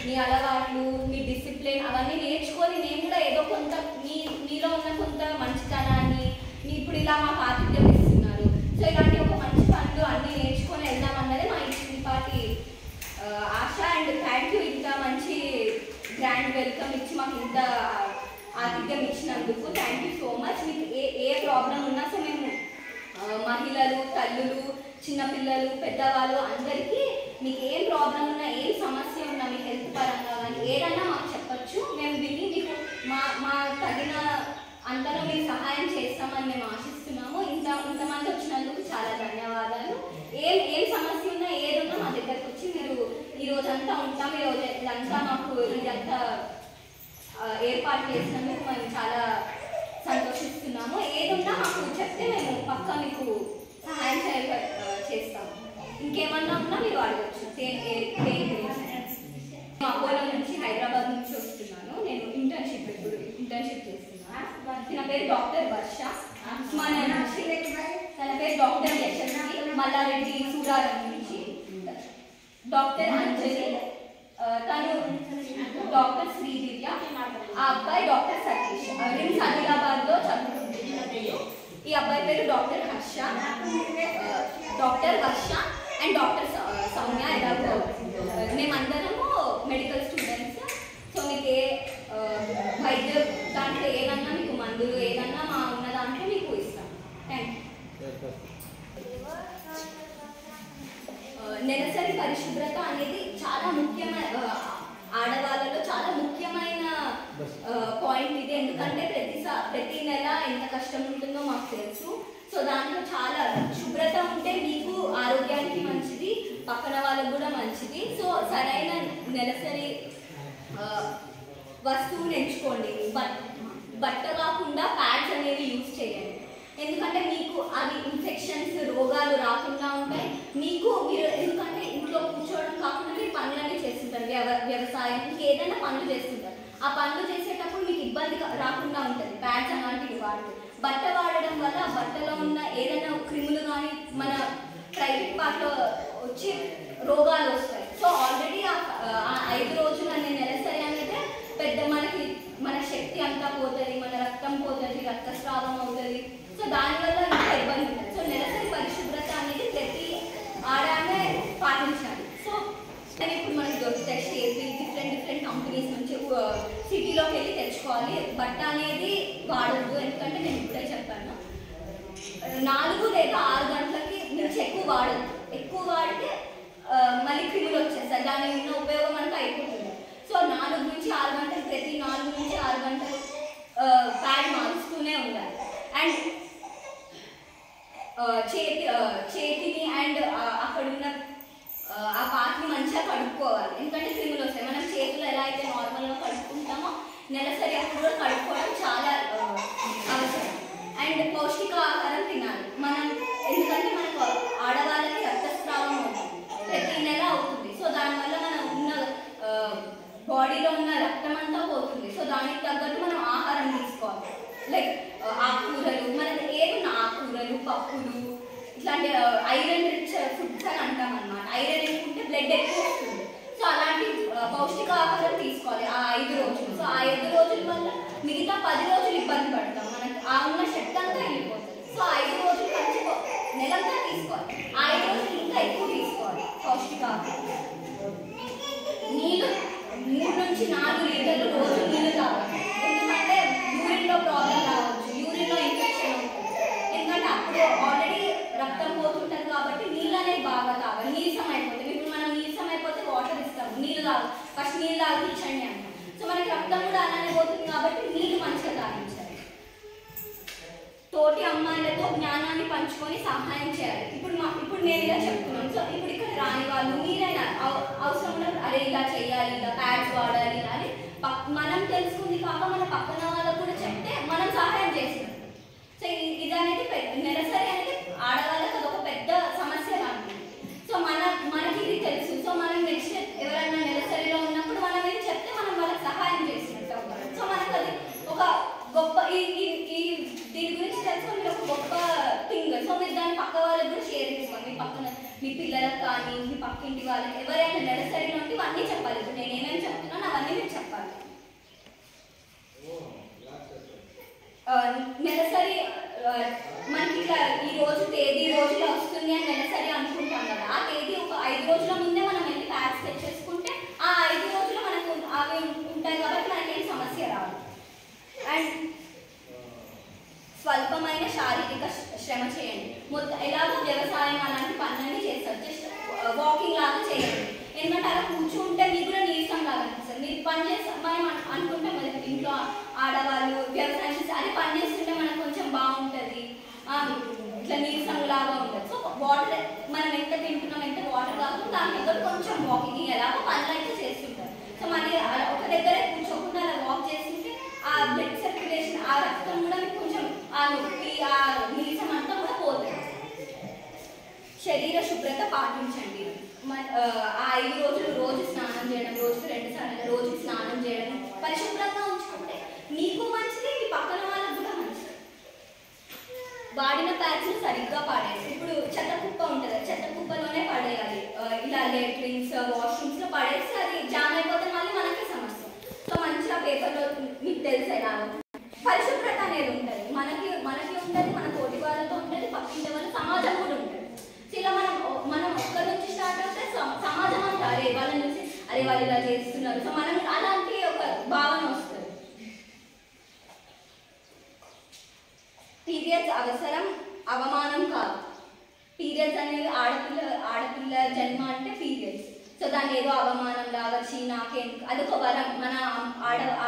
మీ అలవాట్లు, మీ డిసిప్లిన్ అవన్నీ నేర్చుకొని నేను కూడా ఏదో కొంత మీలో ఉన్న కొంత మంచితనాన్ని ఇప్పుడు ఇలా మాకు ఆతిథ్యం ఇస్తున్నారు. సో ఇలాంటి ఒక మంచి పనులు అన్నీ నేర్చుకొని వెళ్దామన్నది మా ఇంటిపాటి ఆశ. అండ్ థ్యాంక్ యూ, ఇంత మంచి గ్రాండ్ వెల్కమ్ ఇచ్చి మాకు ఇంత ఆతిథ్యం ఇచ్చినందుకు థ్యాంక్ యూ సో మచ్. మీకు ఏ ప్రాబ్లం ఉన్నా సో మేము మహిళలు, తల్లులు, చిన్నపిల్లలు, పెద్దవాళ్ళు అందరికీ మీకు ఏం ప్రాబ్లం ఉన్నా, ఏం సమస్య ఉన్నా, మీ హెల్త్ పరంగా కానీ ఏదన్నా మాకు చెప్పచ్చు. మేము విని మీకు మా తగిన అంతలో మీకు సహాయం చేస్తామని మేము ఆశిస్తున్నాము. ఇంతమంది వచ్చినందుకు చాలా ధన్యవాదాలు. ఏం సమస్య ఉన్నా ఏదున్నా మా దగ్గరకు వచ్చి మీరు ఈరోజంతా ఉంటాం, ఈరోజు ఇదంతా మాకు ఇదంతా ఏర్పాటు చేసినందుకు మేము చాలా సంతోషిస్తున్నాము. ఏదున్నా మాకు చెప్తే మేము పక్కా మీకు సహాయం చేస్తాము. ఇంకేమన్నా ఉన్నా మీరు అడగచ్చు. అపోలో నుంచి, హైదరాబాద్ నుంచి వస్తున్నాను. నేను ఇంటర్న్షిప్ చేస్తున్నాను. నా పేరు డాక్టర్ వర్ష. ఉస్మానియా నుంచి. తన పేరు డాక్టర్ యశస్వి. మల్లారెడ్డి సూరారం నుంచి. డాక్టర్ అంజలి, తను డాక్టర్ శ్రీదివ్య. ఆ అబ్బాయి డాక్టర్ సతీష్, రిమ్స్ ఆదిలాబాద్లో చదువుకుంటున్నాడు. ఈ అబ్బాయి పేరు doctor Harsha, doctor Varsha and doctor Soumya. ఎలాగో మేమందరము మెడికల్ స్టూడెంట్స్. సో మీకు వైద్య దాంట్లో ఏదన్నా, మీకు మందులు ఏదన్నా మా ఉన్న దాంట్లో మీకు ఇస్తాం. Thank you. నెలసరి పరిశుభ్రత అనేది చాలా ముఖ్యమైన, ఆడవాళ్ళలో చాలా ముఖ్యమైన పాయింట్ ఇది. ఎందుకంటే ప్రతి నెల ఎంత కష్టం ఉంటుందో మాకు తెలుసు. సో దాంట్లో చాలా శుభ్రత ఉంటే మీకు ఆరోగ్యానికి మంచిది, పక్కన వాళ్ళకు కూడా మంచిది. సో సరైన నెలసరి వస్తువుని ఎంచుకోండి. బట్ట కాకుండా ప్యాడ్స్ అనేవి యూజ్ చేయండి. ఎందుకంటే మీకు అవి ఇన్ఫెక్షన్స్, రోగాలు రాకుండా ఉంటాయి. మీరు ఎందుకంటే ఇంట్లో కూర్చోవడం కాకుండా మీరు పనులన్నీ చేస్తుంటారు, వ్యవసాయం, ఇంకేదైనా పనులు చేస్తుంటారు. ఆ పనులు చేసేటప్పుడు మీకు ఇబ్బంది రాకుండా ఉంటుంది ప్యాడ్స్ అలాంటివి వాడితే. బట్ట వాడడం వల్ల బట్టలో ఉన్న ఏదైనా క్రిములు కానీ మన ప్రైవేట్ పార్ట్లో వచ్చి రోగాలు వస్తాయి. సో ఆల్రెడీ ఆ 5 రోజులు అనే నెలసరి అనేది పెద్ద మన శక్తి అంతా పోతుంది, మన రక్తం పోతుంది, రక్తస్రావం అవుతుంది. సో దానివల్ల ఇంకా ఇబ్బంది ఉంటుంది. సో నెలసరి పరిశుభ్రత అనేది ప్రతి ఆడామే పాటించాలి. సో ఇప్పుడు మనకి దొరుకుతాయి స్టేట్ డిఫరెంట్ కంపెనీస్ నుంచి సిటీలోకి వెళ్ళి తెచ్చుకోవాలి. బట్ట అనేది వాడద్దు. ఎందుకంటే నేను ఇప్పుడే చెప్పాను, 4 లేదా 6 గంటలకి మించి ఎక్కువ వాడద్దు. ఎక్కువ వాడితే మళ్ళీ క్రిములు వచ్చేస్తాయి, దాని ఉన్న ఉపయోగం అంతా అయిపోతుంది. సో 4 నుంచి 6 గంటలు, ప్రతి 4 నుంచి 6 గంటలు ప్యాడ్ మారుస్తూనే ఉండాలి. అండ్ చేతిని అండ్ అక్కడున్న ఆ పార్ట్ని మంచిగా కడుక్కోవాలి. ఎందుకంటే క్రిములు వస్తాయి. మనం చేతులు ఎలా అయితే నార్మల్గా కడుక్కుంటామో నెలసరి అప్పుడు కూడా కడుక్కోవడం చాలా అవసరం. అండ్ పౌష్టికాహారం తినాలి మనం. ఎందుకంటే మనకు ఆడవాళ్ళకి రక్తస్రావం అవుతుంది, ప్రతి నెల అవుతుంది. సో దానివల్ల మనం ఉన్న బాడీలో ఉన్న రక్తం అంతా పోతుంది. సో దానికి తగ్గట్టు మనం ఆహారం తీసుకోవాలి. లైక్ ఆకుకూరలు, మనకి ఏదున్న ఆకుకూరలు, పప్పులు, ఇట్లాంటి ఐరన్ రిచ్ ఫుడ్స్ అని అంటాం అన్నమాట. ఐరన్ ఎక్కుంటే బ్లడ్ ఎక్కువ వస్తుంది. సో అలాంటి పౌష్టికాహారం తీసుకోవాలి ఆ 5 రోజులు. సో ఆ 5 రోజుల వల్ల మిగతా 10 రోజులు ఇబ్బంది పడతాం, మనకి ఆ ఉన్న శక్తి అంతా వెళ్ళిపోతుంది. సో 5 రోజులు మంచి నెలంతా తీసుకోవాలి. ఆ 5 రోజులు ఇంకా ఎక్కువ తీసుకోవాలి పౌష్టికాహారం. నీళ్ళు 3 నుంచి 4 లీటర్లు రోజు నీళ్ళు తాగాలి. ఎందుకంటే యూరిన్లో ప్రాబ్లం రావచ్చు, యూరిన్లో ఇన్ఫెక్షన్ అవుతుంది. ఎందుకంటే అప్పుడు ఆల్రెడీ రక్తం పోతుంటుంది కాబట్టి నీళ్ళు అనేది బాగా తాగాలి. నీరసం అయిపోతుంది. ఇప్పుడు మనం నీరసం అయిపోతే వాటర్ ఇస్తాము, నీళ్ళు తాగు, ఫస్ట్ నీళ్ళు తాగించండి అంటాం. సో మనకి రక్తం కూడా అలానే పోతుంది కాబట్టి నీళ్ళు మంచిగా తాగించాలి. తోటి అమ్మాయిలతో జ్ఞానాన్ని పంచుకొని సహాయం చేయాలి. ఇప్పుడు నేను ఇలా చెప్తున్నాను. సో ఇప్పుడు ఇక్కడ రాని వాళ్ళు మీరైనా అవసరం ఉన్నప్పుడు అరే ఇలా చేయాలి, ఇలా ప్యాడ్స్ వాడాలి అని మనం తెలుసుకుంది కాక మన పక్కన వాళ్ళకు కూడా చెప్తే మనం సహాయం చేసినట్టు. సో ఇది అనేది నెలసరి అనేది ఆడవాళ్ళకి అదొక పెద్ద సమస్య లాంటిది. సో మనకి ఇది తెలుసు. సో మనం నెక్స్ట్ ఎవరైనా నెలసరిలో ఉన్నప్పుడు మనం ఇది చెప్తే మనం వాళ్ళకి సహాయం చేసినట్టు అవుతారు. సో మనకు అది ఒక గొప్ప దీని గురించి తెలుసుకొని మీరు ఒక గొప్ప థింగ్. సో మీరు దాన్ని పక్క వాళ్ళకి కూడా షేర్ చేసుకోండి. మీ పక్కన మీ పిల్లలకు కానీ మీ పక్కింటి వాళ్ళకి ఎవరైనా నెలసరిలో ఉంటే ఇవన్నీ చెప్పాలి. ఇప్పుడు నేను ఏమేమి చెప్తున్నాను పని చేసి మనం అనుకుంటాం కదా, ఇంట్లో ఆడవాళ్ళు వ్యవసాయం చేసి అది పని చేస్తుంటే మనకు కొంచెం బాగుంటుంది, ఇట్లా నీరసంలాగా ఉంటుంది. సో వాటర్ మనం ఎంత తింటున్నాం, ఎంత వాటర్ కాకుండా దాని దగ్గర కొంచెం వాకింగ్ ఎలాగో పనులు అయితే చేస్తుంటారు. సో మరి ఒక దగ్గరే కూర్చోకుండా అలా వాక్ చేస్తుంటే ఆ బ్లడ్ సర్క్యులేషన్, ఆ రక్తం కూడా కొంచెం ఆ నొప్పి, ఆ నీరసం అంతా కూడా పోతుంది. శరీర శుభ్రత పాటించండి. ఆ 5 రోజులు రోజు స్నానం చేయడం, రోజుకి 2 సార్లు రోజుకి స్నానం చేయడం, పరిశుభ్రంగా ఉంచుకుంటే నీకు మంచిది, మీ పక్కన వాళ్ళకు కూడా మంచిది. వాడిన ప్యాడ్స్ని సరిగ్గా పాడేయాలి. ఇప్పుడు చెత్త కుప్ప ఉంటుంది, చెత్త కుప్పలోనే పడేయాలి. ఇలా లెట్రిన్స్, వాష్రూమ్స్లో పడేస్తే అది జామ్ అయిపోతే మళ్ళీ మనకి సమస్య. సో మంచిగా పేపర్లో మీకు తెలిసేలా పరిశుభ్రత అనేది ఉంటుంది. మనకి ఉంటుంది, మన తోటి వాళ్ళతో ఉంటుంది, పక్కింటి వాళ్ళు, సమాజం కూడా ఉంటుంది. సో ఇలా మనం ఒక్కరి నుంచి స్టార్ట్ అవుతే సమాజం అంతా అరే వాళ్ళని చూసి అరే వాళ్ళు ఇలా చేస్తున్నారు, సో మనం అలాంటి ఒక భావన వస్తుంది. పీరియడ్స్ అవసరం, అవమానం కాదు. పీరియడ్స్ అనేవి ఆడపిల్ల జన్మ అంటే పీరియడ్స్. సో దాన్ని ఏదో అవమానం లాగా నాకేం, అదొక వరం, మన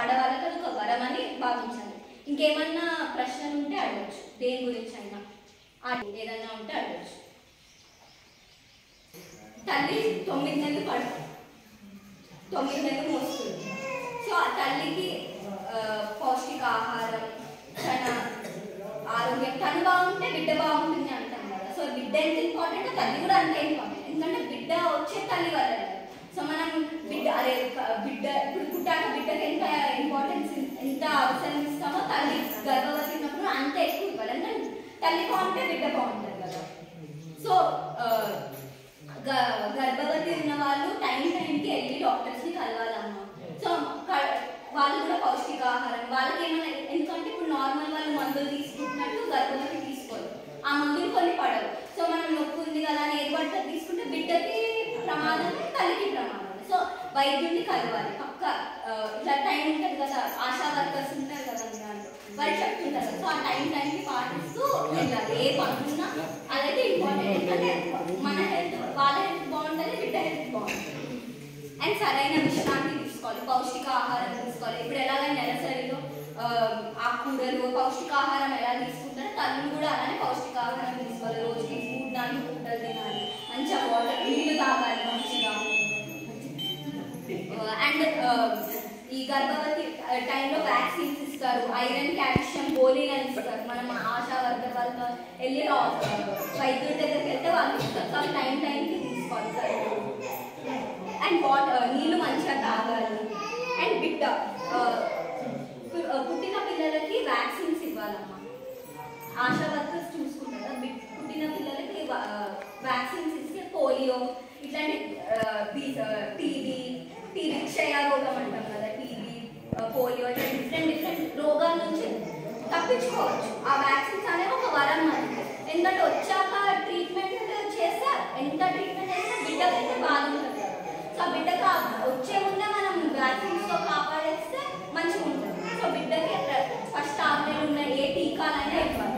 ఆడవాళ్ళకి అదొక వరం అని భావించాలి. ఇంకేమన్నా ప్రశ్నలు ఉంటే అడగచ్చు, దేని గురించి అయినా ఏదన్నా ఉంటే అడగచ్చు. తల్లి 9 నెలలు పడుతుంది, 9 నెలలు మోస్తుంది. సో ఆ తల్లికి పౌష్టికాహారం, తన ఆరోగ్యం, తను బాగుంటే బిడ్డ బాగుంటుంది అంటాం కదా. సో బిడ్డ ఎంత ఇంపార్టెంట్, తల్లి కూడా అంతే ఇంపార్టెంట్. ఎందుకంటే బిడ్డ వచ్చే తల్లి వల్ల. సో మనం బిడ్డ ఇప్పుడు పుట్టాక బిడ్డకి ఎంత ఇంపార్టెన్స్, ఎంత అవసరం ఇస్తామో తల్లి గర్భవతి ఉన్నప్పుడు అంత ఎక్కువ ఇవ్వాలి. ఎందుకంటే తల్లి బాగుంటే బిడ్డ బాగుంటుంది కదా. సో గర్భవతి ఉన్న వాళ్ళు టైంకి వెళ్ళి డాక్టర్స్ని కలవాలమ్మా. సో వాళ్ళు కూడా పౌష్టికాహారం, వాళ్ళకి ఏమైనా, ఎందుకంటే ఇప్పుడు నార్మల్ వాళ్ళు మందులు తీసుకుంటున్నట్టు గర్భవతి తీసుకోరు, ఆ మందులు కొన్ని పడవు. సో మనం నొప్పి ఉంది కదా అని ఏది పడితే తీసుకుంటే బిడ్డకి ప్రమాదం, తల్లికి ప్రమాదం. సో వైద్యుడిని కలవాలి పక్క. ఇట్లా టైం ఉంటుంది కదా, ఆశా వర్కర్స్ ఉంటారు కదా దాంట్లో, వాళ్ళు చెప్తుంటారు. సో ఆ టైంకి పాటిస్తూ వెళ్ళాలి. ఏ పనున్నా అదైతే ఇంపార్టెంట్. ఎందుకంటే మన హెల్త్, వాళ్ళ హెల్త్ బాగుంటుంది, బిడ్డ హెల్త్ బాగుంటుంది. అండ్ సరైన విశ్రాంతి తీసుకోవాలి, పౌష్టికాహారం తీసుకోవాలి. ఇప్పుడు ఎలాగ నెలసరిలో ఆకుకూరలు, పౌష్టికాహారం ఎలా తీసుకుంటారో తల్లులు కూడా అలానే పౌష్టికాహారం తీసుకోవాలి. రోజుకి 3-4 పూటలు తినాలి, మంచిగా వాటర్, నీళ్ళు తాగాలి మంచిగా. అండ్ ఈ గర్భవతి టైంలో వ్యాక్సిన్స్ ఇస్తారు, ఐరన్, కాల్షియం గోళీలు అని ఇస్తారు. మనం ఆశా వర్కర్ వాళ్ళతో వెళ్ళి వైద్యుడి దగ్గరికి వెళ్తే వాళ్ళు ఇస్తారు. సో టైంకి తీసుకోవాలి సార్. అండ్ నీళ్ళు మంచిగా తాగాలి. అండ్ బిడ్డ పుట్టిన పిల్లలకి వ్యాక్సిన్స్ ఇవ్వాలమ్మా. ఆశా వర్కర్స్ చూసుకుంటారా, పుట్టిన పిల్లలకి వ్యాక్సిన్స్ ఇస్తే పోలియో ఇట్లాంటి టీబీ క్షయ రోగం అంటాం కదా, టీబీ, పోలియో, డిఫరెంట్ రోగాల నుంచి తప్పించుకోవచ్చు. ఆ వ్యాక్సిన్స్ అనేవి ఒక వరం మనకి. ఎందుకంటే వచ్చాక ట్రీట్మెంట్ చేస్తే, ఎంత ట్రీట్మెంట్ చేస్తే బిడ్డకైతే బాగుంటుంది. సో బిడ్డకు వచ్చే ముందే మనం వ్యాక్సిన్స్తో కాపాడేస్తే మంచిగా ఉంటుంది. సో బిడ్డకి ఫస్ట్ 6 నెలలు ఉన్న ఏ టీకాలైనా ఇవ్వాలి.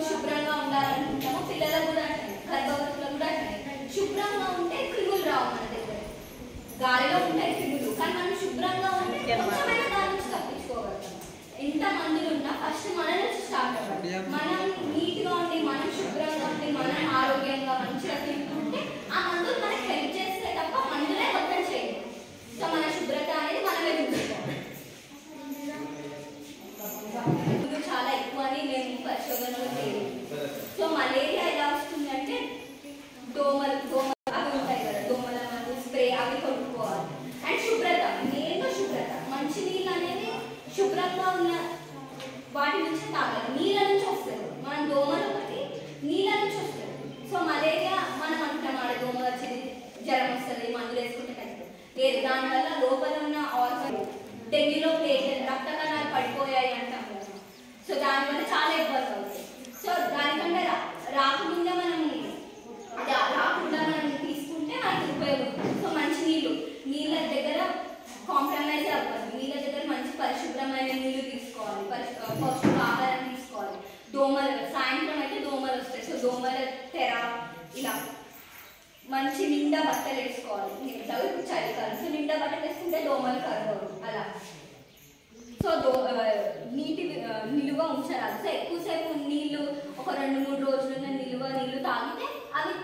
శుభ్రంగా ఉండాలనుకుంటాము, పిల్లలకు కూడా గర్భవతులకు కూడా శుభ్రంగా ఉంటే క్రిములు రావు మన దగ్గర. గాలిలో ఉంటాయి క్రిములు, కానీ మనం శుభ్రంగా ఉంటే కొంచెమైనా దాని నుంచి తప్పించుకోగలుగుతాం. ఎంత మందులు ఉన్నా ఫస్ట్ మన నుంచి స్టార్ట్ అవ్వాలి. మనం నీట్గా ఉండి, మనం శుభ్రంగా ఉండి, మనం ఆరోగ్యంగా మంచిగా తింటుంటే ఆ మందులు మనకి హెల్ప్ చేస్తే తప్ప మందులే మొత్తం చేయదు. సో మన శుభ్రత అనేది మనమే చూసుకోవాలి. చాలా ఎక్కువ అని మేము పరిశోధనలో చేయలేదు. సో మలేరియా ఎలా వస్తుంది అంటే దోమలు అవి ఉంటాయి కదా, దోమల మందు స్ప్రే అవి కొనుక్కోవాలి. అండ్ శుభ్రత, మెయిన్గా శుభ్రత. మంచి నీళ్ళు అనేది శుభ్రంగా ఉన్న వాటి నుంచి తాగాలి. నీళ్ళ నుంచి వస్తుంది, మనం బట్టలు వేసుకోవాలి. ఎట్లాగో ఇప్పుడు చలికాలం, సో నిండా బట్టలు వేసుకుంటే దోమలు కరవవు అలా. సో నీటి నిలువ ఉంచరాదు. సో ఎక్కువసేపు నీళ్ళు ఒక 2-3 రోజులున్న నిలువ నీళ్ళు తాగితే అవి